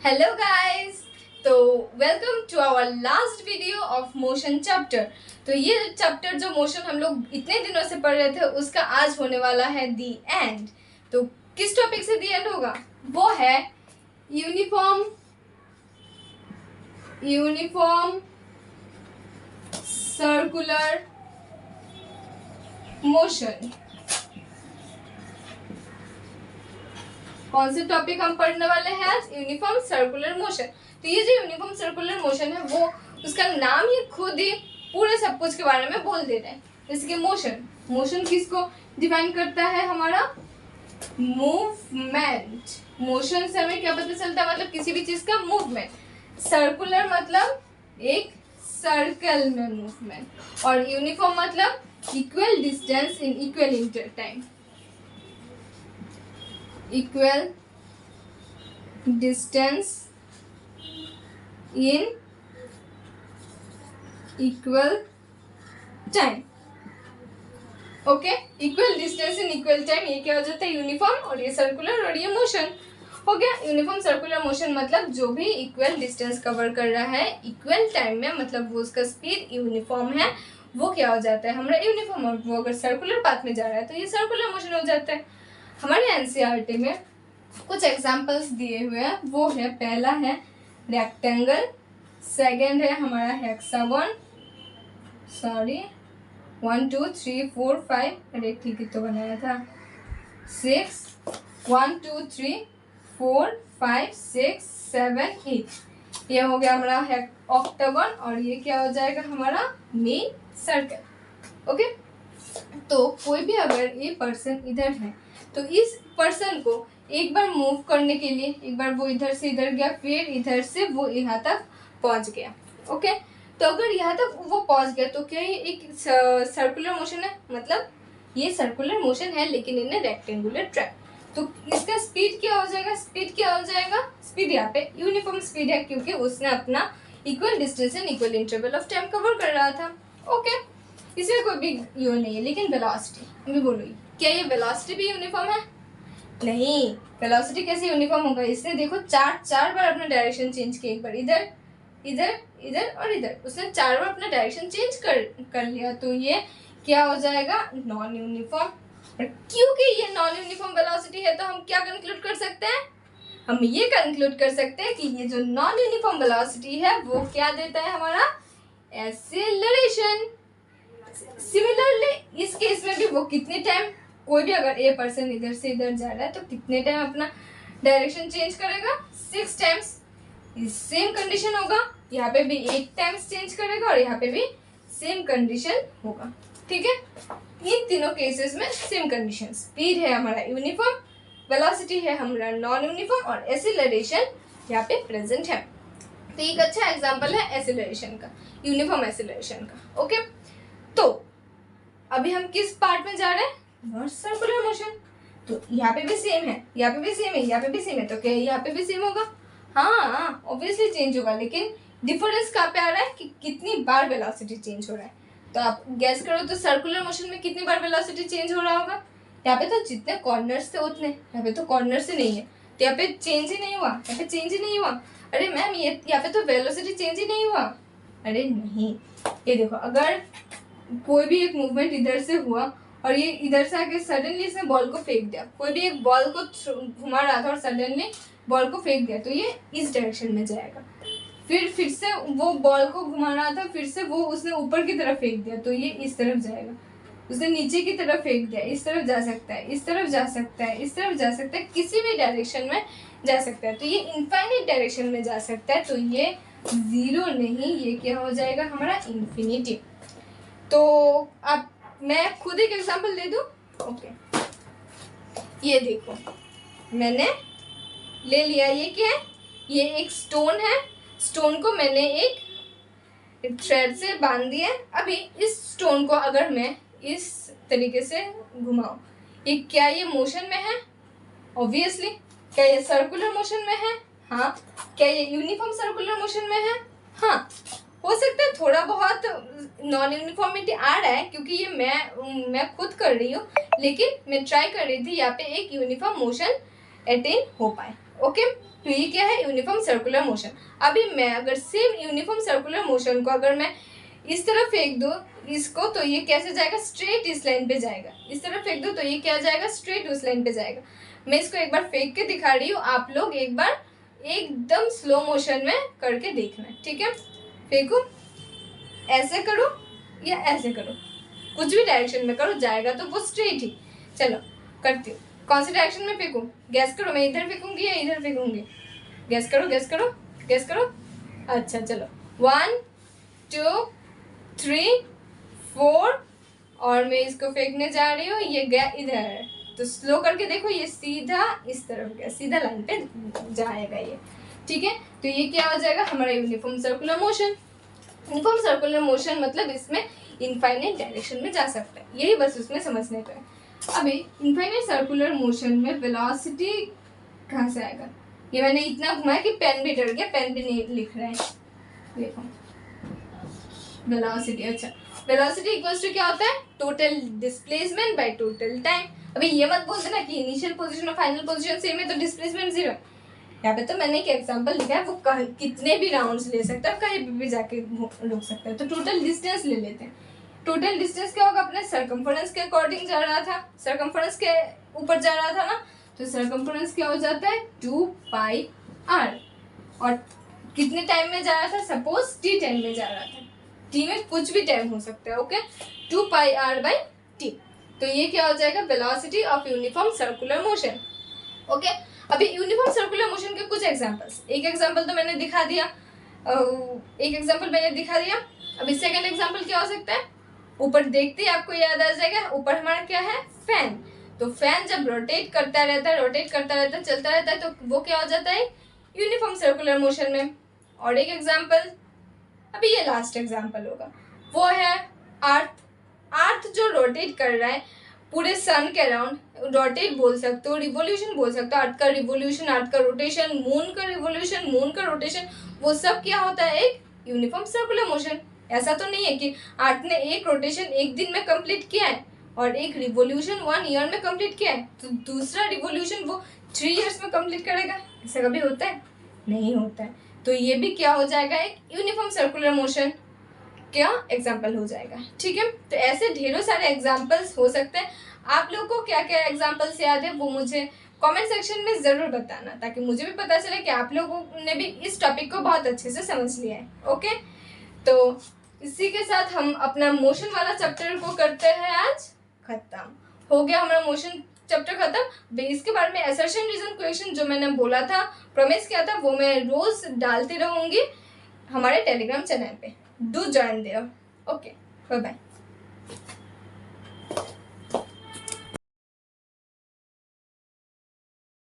Hello guys. तो welcome to our last video of motion chapter. तो ये chapter जो मोशन हम लोग इतने दिनों से पढ़ रहे थे उसका आज होने वाला है दी एंड। तो किस टॉपिक से दी एंड होगा? वो है यूनिफॉर्म सर्कुलर मोशन। कौन से टॉपिक हम पढ़ने वाले हैं आज? Uniform circular motion. तो ये जो यूनिफॉर्म सर्कुलर मोशन है वो उसका नाम ही खुद ही पूरे सब कुछ के बारे में बोल दे रहे हैं। जैसे कि मोशन किसको डिफाइन करता है? हमारा मूवमेंट। मोशन से हमें क्या पता चलता है? मतलब किसी भी चीज का मूवमेंट। सर्कुलर मतलब एक सर्कल में मूवमेंट, और यूनिफॉर्म मतलब equal distance in equal inter time. Equal distance in equal time. Okay, equal distance in equal time, ये क्या हो जाता है? यूनिफॉर्म। और ये सर्कुलर और ये मोशन हो गया। यूनिफॉर्म सर्कुलर मोशन मतलब जो भी इक्वल डिस्टेंस कवर कर रहा है इक्वल टाइम में, मतलब वो उसका स्पीड यूनिफॉर्म है, वो क्या हो जाता है? हमारा यूनिफॉर्म। और वो अगर सर्कुलर पाथ में जा रहा है तो ये सर्कुलर मोशन हो जाता है। हमारे एनसीईआरटी में कुछ एग्जाम्पल्स दिए हुए हैं। वो है, पहला है रेक्टेंगल, सेकंड है हमारा हेक्सागन, 1 2 3 4 5, अरे ठीक ही तो बनाया था, 6, 1 2 3 4 5 6 7 8। ये हो गया हमारा ऑक्टागन, और ये क्या हो जाएगा? हमारा मेन सर्कल। ओके, तो कोई भी अगर ये पर्सन इधर है तो इस पर्सन को एक बार मूव करने के लिए, एक बार वो इधर से इधर गया, फिर इधर से वो यहाँ तक पहुँच गया। ओके, तो अगर यहाँ तक वो पहुँच गया तो क्या ये एक सर्कुलर मोशन है? मतलब ये सर्कुलर मोशन है लेकिन इन रेक्टेंगुलर ट्रैक। तो इसका स्पीड क्या हो जाएगा? स्पीड यहाँ पे यूनिफॉर्म स्पीड है, क्योंकि उसने अपना equal distance and equal interval of time cover कर रहा था। ओके, इसमें कोई भी यू नहीं है। लेकिन वेलोसिटी, मैं बोलो क्या ये वेलोसिटी भी यूनिफॉर्म है? नहीं, वेलोसिटी कैसे यूनिफॉर्म होगा? इसने देखो चार बार अपना डायरेक्शन चेंज किया, एक बार इधर इधर इधर और इधर, उसने 4 बार अपना डायरेक्शन चेंज कर लिया। तो ये क्या हो जाएगा? Non uniform. और क्योंकि ये नॉन यूनिफॉर्म वेलोसिटी है तो हम क्या कंक्लूड कर सकते हैं? हम ये कंक्लूड कर सकते हैं कि ये जो नॉन यूनिफॉर्म वेलोसिटी है वो क्या देता है? हमारा एक्सेलरेशन। सिमिलरली इस केस में भी वो कितने टाइम, कोई भी अगर ए पर्सन इधर से इधर जा रहा है तो कितने टाइम अपना डायरेक्शन चेंज करेगा? 6 टाइम्स। सेम कंडीशन होगा, यहाँ पे भी 8 टाइम्स चेंज करेगा और यहाँ पे भी सेम कंडीशन होगा। ठीक है, इन तीनों केसेस में सेम कंडीशन। स्पीड है हमारा यूनिफॉर्म, वेलोसिटी है हमारा नॉन यूनिफॉर्म, और एक्सेलरेशन यहाँ पे प्रेजेंट है। तो एक अच्छा एग्जांपल है एक्सेलरेशन का, यूनिफॉर्म एक्सेलरेशन का। ओके, तो अभी हम किस पार्ट में जा रहे हैं? Circular motion. तो यहाँ पे भी सेम है, यहाँ पे भी सेम है, यहाँ पे भी सेम है, तो क्या यहाँ पे भी सेम होगा? हाँ, ऑब्वियसली चेंज होगा, लेकिन डिफरेंस कहाँ पे आ रहा है कि कितनी बार वेलोसिटी चेंज हो रहा है। तो आप गैस करो तो सर्कुलर मोशन में कितनी बार वेलोसिटी चेंज हो रहा होगा? यहाँ पे तो जितने कॉर्नर्स थे उतने, यहाँ पे तो कॉर्नर्स ही नहीं है, तो यहाँ पे चेंज ही नहीं हुआ, यहाँ पे चेंज ही नहीं हुआ। अरे मैम ये यहाँ पे तो वेलोसिटी चेंज ही नहीं हुआ। अरे नहीं, ये देखो, अगर कोई भी एक मूवमेंट इधर से हुआ और ये इधर से आके सडनली इसने बॉल को फेंक दिया, कोई भी एक बॉल को घुमा रहा था और सडनली बॉल को फेंक दिया, तो ये इस डायरेक्शन में जाएगा। फिर से वो बॉल को घुमा रहा था, फिर से वो उसने ऊपर की तरफ फेंक दिया, तो ये इस तरफ जाएगा। उसने नीचे की तरफ फेंक दिया, इस तरफ जा सकता है, इस तरफ जा सकता है, इस तरफ जा सकता है, किसी भी डायरेक्शन में जा सकता है। तो ये इनफाइनाइट डायरेक्शन में जा सकता है, तो ये 0 नहीं, ये क्या हो जाएगा? हमारा इन्फिनिटी। तो अब मैं खुद एक एग्जांपल दे दूं। ओके, ये देखो, मैंने ले लिया, ये क्या है? ये एक स्टोन है। स्टोन को मैंने एक थ्रेड से बांध दिया। अभी इस स्टोन को अगर मैं इस तरीके से घुमाऊं, ये क्या ये मोशन में है? ऑब्वियसली। क्या ये सर्कुलर मोशन में है? हाँ। क्या ये यूनिफॉर्म सर्कुलर मोशन में है? हाँ। हो सकता है थोड़ा बहुत नॉन यूनिफॉर्मिटी आ रहा है, क्योंकि ये मैं खुद कर रही हूँ, लेकिन मैं ट्राई कर रही थी यहाँ पे एक यूनिफॉर्म मोशन अटेन हो पाए। ओके, तो ये क्या है, यूनिफॉर्म सर्कुलर मोशन। अभी मैं अगर सेम यूनिफॉर्म सर्कुलर मोशन को अगर मैं इस तरफ फेंक दूँ इसको, तो ये कैसे जाएगा, स्ट्रेट इस लाइन पे जाएगा। इस तरफ फेंक दूँ तो ये क्या जाएगा, स्ट्रेट उस लाइन पे जाएगा। मैं इसको एक बार फेंक के दिखा रही हूँ, आप लोग एक बार एकदम स्लो मोशन में करके देखना, ठीक है। फेंकू, ऐसे करो या ऐसे करो, कुछ भी डायरेक्शन में करो, जाएगा तो वो स्ट्रेट ही। चलो करती हूँ, कौन सी डायरेक्शन में फेंकूँ, गैस करो, मैं इधर फेंकूंगी या इधर फेंकूंगी, गैस करो गैस करो गैस करो। अच्छा चलो, 1 2 3 4, और मैं इसको फेंकने जा रही हूँ, ये गया इधर, तो स्लो करके देखो, ये सीधा इस तरफ गया, सीधा लाइन पे जाएगा ये, ठीक है। तो ये क्या हो जाएगा, हमारा uniform circular motion. Uniform circular motion मतलब इसमें इनफाइनाइट डायरेक्शन में जा सकता है, यही बस उसमें समझने का है। अभी इनफाइनाइट सर्कुलर मोशन में वेलोसिटी कहाँ से आएगा, ये मैंने इतना घुमाया कि पेन भी डर गया, पेन भी नहीं लिख रहा है, देखो वेलोसिटी। अच्छा, वेलोसिटी इक्वल्स टू क्या होता है, total displacement by total time. अभी ये मत बोल देना कि इनिशियल पोजीशन और फाइनल पोजीशन सेम है तो डिस्प्लेसमेंट 0 है। यहाँ पे तो मैंने एक एग्जांपल लिखा है, वो कितने भी राउंड्स ले सकता है, कहीं भी जाके रुक सकता है। तो टोटल डिस्टेंस ले लेते हैं। टोटल डिस्टेंस क्या होगा, अपने सरकमफरेंस के अकॉर्डिंग जा रहा था, सरकमफरेंस के ऊपर जा रहा था ना, तो सरकमफरेंस क्या हो जाता है 2πr, और कितने टाइम में जा रहा था, सपोज t टाइम में जा रहा था, t में कुछ भी टाइम हो सकता है, ओके, 2πr/t। तो ये क्या हो जाएगा, velocity of uniform circular motion. Okay, अभी यूनिफॉर्म सर्कुलर मोशन के कुछ एग्जांपल्स, एक एग्जांपल तो मैंने दिखा दिया, अभी सेकंड एग्जांपल क्या हो सकता है, ऊपर देखते ही आपको याद आ जाएगा, ऊपर हमारा क्या है, फैन। तो फैन जब रोटेट करता रहता है, चलता रहता है, तो वो क्या हो जाता है, यूनिफॉर्म सर्कुलर मोशन में। और एक एग्जांपल, अभी ये लास्ट एग्जांपल होगा, वो है अर्थ जो रोटेट कर रहा है पूरे सन के अराउंड, रोटेट बोल सकते हो, रिवोल्यूशन बोल सकते हो, अर्थ का रिवोल्यूशन, अर्थ का रोटेशन, मून का रिवोल्यूशन, मून का रोटेशन, वो सब क्या होता है, एक यूनिफॉर्म सर्कुलर मोशन। ऐसा तो नहीं है कि अर्थ ने एक रोटेशन एक दिन में कंप्लीट किया है और एक रिवोल्यूशन 1 ईयर में कंप्लीट किया है, तो दूसरा रिवोल्यूशन वो 3 इयर्स में कंप्लीट करेगा, ऐसा कभी होता है, नहीं होता है। तो ये भी क्या हो जाएगा, एक यूनिफॉर्म सर्कुलर मोशन क्या एग्जाम्पल हो जाएगा, ठीक है। तो ऐसे ढेरों सारे एग्जाम्पल्स हो सकते हैं। आप लोगों को क्या क्या एग्जाम्पल्स याद है वो मुझे कमेंट सेक्शन में ज़रूर बताना, ताकि मुझे भी पता चले कि आप लोगों ने भी इस टॉपिक को बहुत अच्छे से समझ लिया है। ओके, तो इसी के साथ हम अपना मोशन वाला चैप्टर को करते हैं आज खत्म। हो गया हमारा मोशन चैप्टर खत्म। इसके बारे में असर्शन रीजन क्वेश्चन जो मैंने बोला था, प्रॉमिस किया था, वो मैं रोज डालती रहूंगी हमारे टेलीग्राम चैनल पे। Do join there. Okay, bye bye.